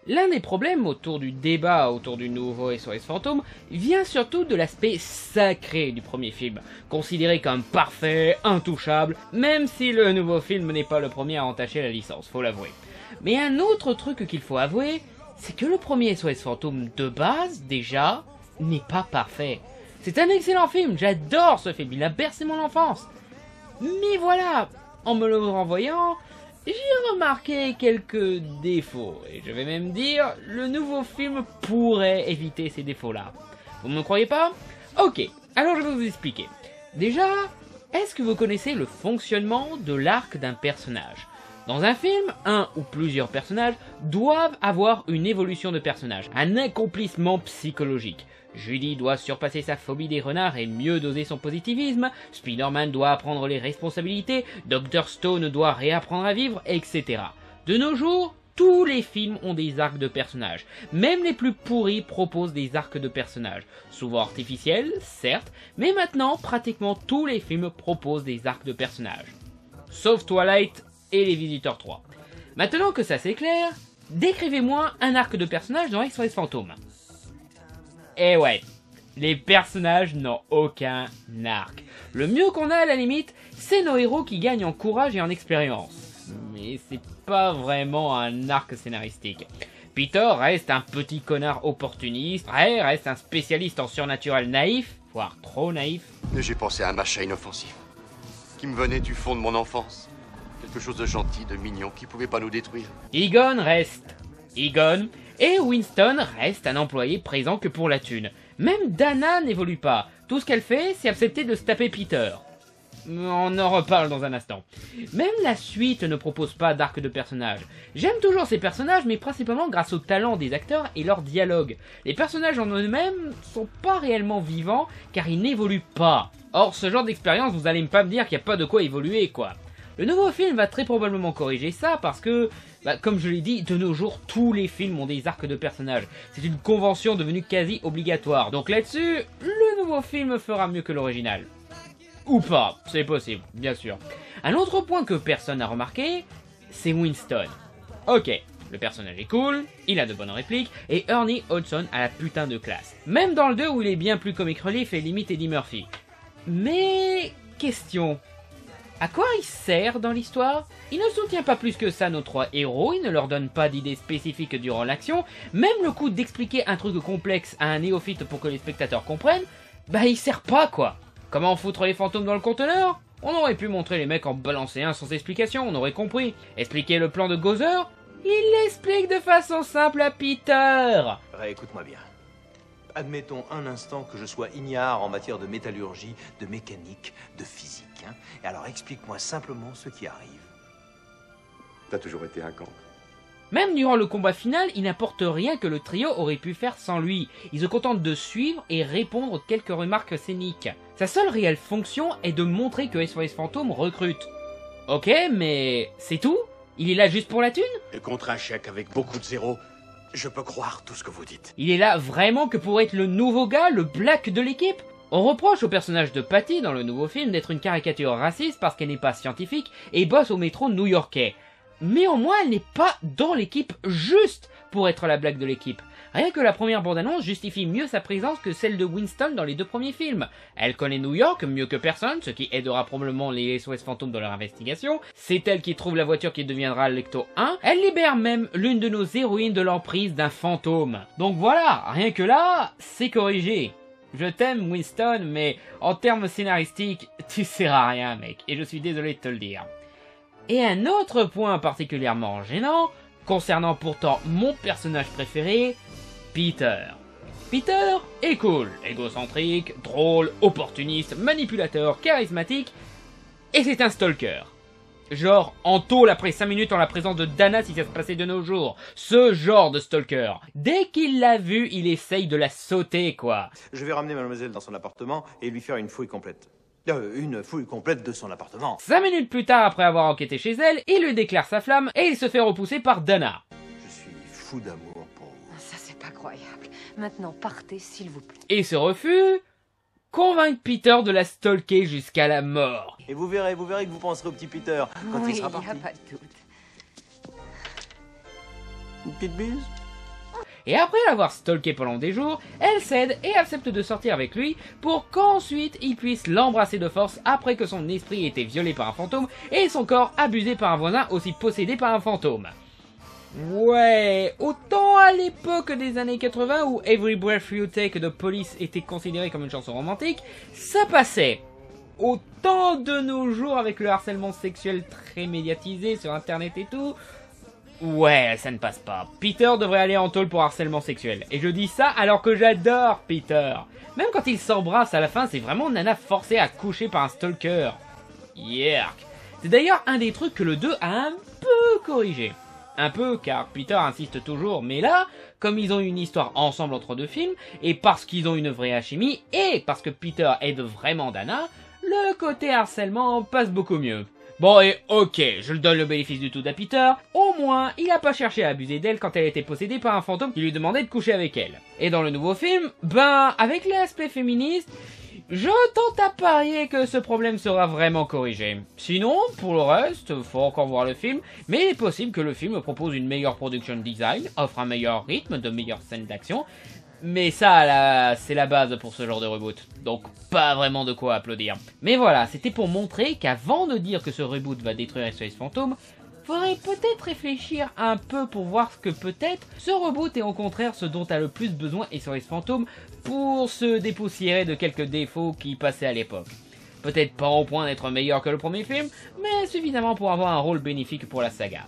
L'un des problèmes autour du débat autour du nouveau SOS Fantôme vient surtout de l'aspect sacré du premier film, considéré comme parfait, intouchable, même si le nouveau film n'est pas le premier à entacher la licence, faut l'avouer. Mais un autre truc qu'il faut avouer, c'est que le premier SOS Fantôme de base, déjà, n'est pas parfait. C'est un excellent film, j'adore ce film, il a bercé mon enfance. Mais voilà, en me le renvoyant, j'ai remarqué quelques défauts, et je vais même dire, le nouveau film pourrait éviter ces défauts-là. Vous ne me croyez pas? Ok, alors je vais vous expliquer. Déjà, est-ce que vous connaissez le fonctionnement de l'arc d'un personnage? Dans un film, un ou plusieurs personnages doivent avoir une évolution de personnage, un accomplissement psychologique. Judy doit surpasser sa phobie des renards et mieux doser son positivisme, Spider-Man doit apprendre les responsabilités, Dr. Stone doit réapprendre à vivre, etc. De nos jours, tous les films ont des arcs de personnages. Même les plus pourris proposent des arcs de personnages. Souvent artificiels, certes, mais maintenant, pratiquement tous les films proposent des arcs de personnages. Sauf Twilight et Les Visiteurs 3. Maintenant que ça c'est clair, décrivez-moi un arc de personnage dans SOS Fantôme. Eh ouais, les personnages n'ont aucun arc. Le mieux qu'on a à la limite, c'est nos héros qui gagnent en courage et en expérience. Mais c'est pas vraiment un arc scénaristique. Peter reste un petit connard opportuniste, Ray reste un spécialiste en surnaturel naïf, voire trop naïf. J'ai pensé à un machin inoffensif, qui me venait du fond de mon enfance. Quelque chose de gentil, de mignon, qui pouvait pas nous détruire. Egon reste Egon, et Winston reste un employé présent que pour la thune. Même Dana n'évolue pas, tout ce qu'elle fait, c'est accepter de se taper Peter. On en reparle dans un instant. Même la suite ne propose pas d'arc de personnage. J'aime toujours ces personnages, mais principalement grâce au talent des acteurs et leurs dialogues. Les personnages en eux-mêmes sont pas réellement vivants, car ils n'évoluent pas. Or, ce genre d'expérience, vous allez pas me dire qu'il n'y a pas de quoi évoluer, quoi. Le nouveau film va très probablement corriger ça parce que, comme je l'ai dit, de nos jours, tous les films ont des arcs de personnages. C'est une convention devenue quasi obligatoire. Donc là-dessus, le nouveau film fera mieux que l'original. Ou pas, c'est possible, bien sûr. Un autre point que personne n'a remarqué, c'est Winston. Ok, le personnage est cool, il a de bonnes répliques, et Ernie Hudson a la putain de classe. Même dans le 2 où il est bien plus comic relief et limite Eddie Murphy. Mais, question... à quoi il sert dans l'histoire? Il ne soutient pas plus que ça nos trois héros, il ne leur donne pas d'idées spécifiques durant l'action, même le coup d'expliquer un truc complexe à un néophyte pour que les spectateurs comprennent, il sert pas quoi. Comment foutre les fantômes dans le conteneur? On aurait pu montrer les mecs en balancer un sans explication, on aurait compris. Expliquer le plan de Gozer? Il l'explique de façon simple à Peter. Écoute-moi bien. Admettons un instant que je sois ignare en matière de métallurgie, de mécanique, de physique. Et alors explique-moi simplement ce qui arrive. T'as toujours été un cancre. Même durant le combat final, il n'apporte rien que le trio aurait pu faire sans lui. Il se contente de suivre et répondre aux quelques remarques scéniques. Sa seule réelle fonction est de montrer que SOS Fantôme recrute. Ok, mais c'est tout? Il est là juste pour la thune? Et contre un chèque avec beaucoup de zéros, je peux croire tout ce que vous dites. Il est là vraiment que pour être le nouveau gars, le black de l'équipe? On reproche au personnage de Patty dans le nouveau film d'être une caricature raciste parce qu'elle n'est pas scientifique et bosse au métro new-yorkais. Mais au moins elle n'est pas dans l'équipe juste pour être la blague de l'équipe. Rien que la première bande-annonce justifie mieux sa présence que celle de Winston dans les deux premiers films. Elle connaît New York mieux que personne, ce qui aidera probablement les SOS Fantômes dans leur investigation. C'est elle qui trouve la voiture qui deviendra l'Ecto 1. Elle libère même l'une de nos héroïnes de l'emprise d'un fantôme. Donc voilà, rien que là, c'est corrigé. Je t'aime Winston, mais en termes scénaristiques, tu sers à rien mec, et je suis désolé de te le dire. Et un autre point particulièrement gênant, concernant pourtant mon personnage préféré, Peter. Peter est cool, égocentrique, drôle, opportuniste, manipulateur, charismatique, et c'est un stalker. Genre, en tôle après 5 minutes en la présence de Dana si ça se passait de nos jours. Ce genre de stalker. Dès qu'il l'a vue, il essaye de la sauter, quoi. Je vais ramener mademoiselle dans son appartement et lui faire une fouille complète. Une fouille complète de son appartement. 5 minutes plus tard, après avoir enquêté chez elle, il lui déclare sa flamme et il se fait repousser par Dana. Je suis fou d'amour pour vous. Ça, c'est pas croyable. Maintenant, partez, s'il vous plaît. Et ce refus convainc Peter de la stalker jusqu'à la mort. Et vous verrez que vous penserez au petit Peter quand Oui, il sera y a parti. pas de doute. Une petite bise? Et après l'avoir stalké pendant des jours, elle cède et accepte de sortir avec lui pour qu'ensuite il puisse l'embrasser de force après que son esprit ait été violé par un fantôme et son corps abusé par un voisin aussi possédé par un fantôme. Ouais, autant à l'époque des années 80 où Every Breath You Take de Police était considéré comme une chanson romantique, ça passait. Autant de nos jours avec le harcèlement sexuel très médiatisé sur internet et tout, ouais, ça ne passe pas. Peter devrait aller en tôle pour harcèlement sexuel. Et je dis ça alors que j'adore Peter. Même quand ils s'embrassent à la fin, c'est vraiment Nana forcée à coucher par un stalker. Yerk. C'est d'ailleurs un des trucs que le 2 a un peu corrigé. Un peu, car Peter insiste toujours, mais là, comme ils ont une histoire ensemble entre deux films, et parce qu'ils ont une vraie alchimie, et parce que Peter aide vraiment Dana, le côté harcèlement passe beaucoup mieux. Bon et ok, je le donne le bénéfice du tout à Peter, au moins il a pas cherché à abuser d'elle quand elle était possédée par un fantôme qui lui demandait de coucher avec elle. Et dans le nouveau film, avec l'aspect féministe, je tente à parier que ce problème sera vraiment corrigé. Sinon, pour le reste, faut encore voir le film, mais il est possible que le film propose une meilleure production design, offre un meilleur rythme, de meilleures scènes d'action, mais ça, c'est la base pour ce genre de reboot, donc pas vraiment de quoi applaudir. Mais voilà, c'était pour montrer qu'avant de dire que ce reboot va détruire SOS Fantôme, faudrait peut-être réfléchir un peu pour voir que peut-être ce reboot est au contraire ce dont a le plus besoin SOS Fantôme pour se dépoussiérer de quelques défauts qui passaient à l'époque. Peut-être pas au point d'être meilleur que le premier film, mais suffisamment pour avoir un rôle bénéfique pour la saga.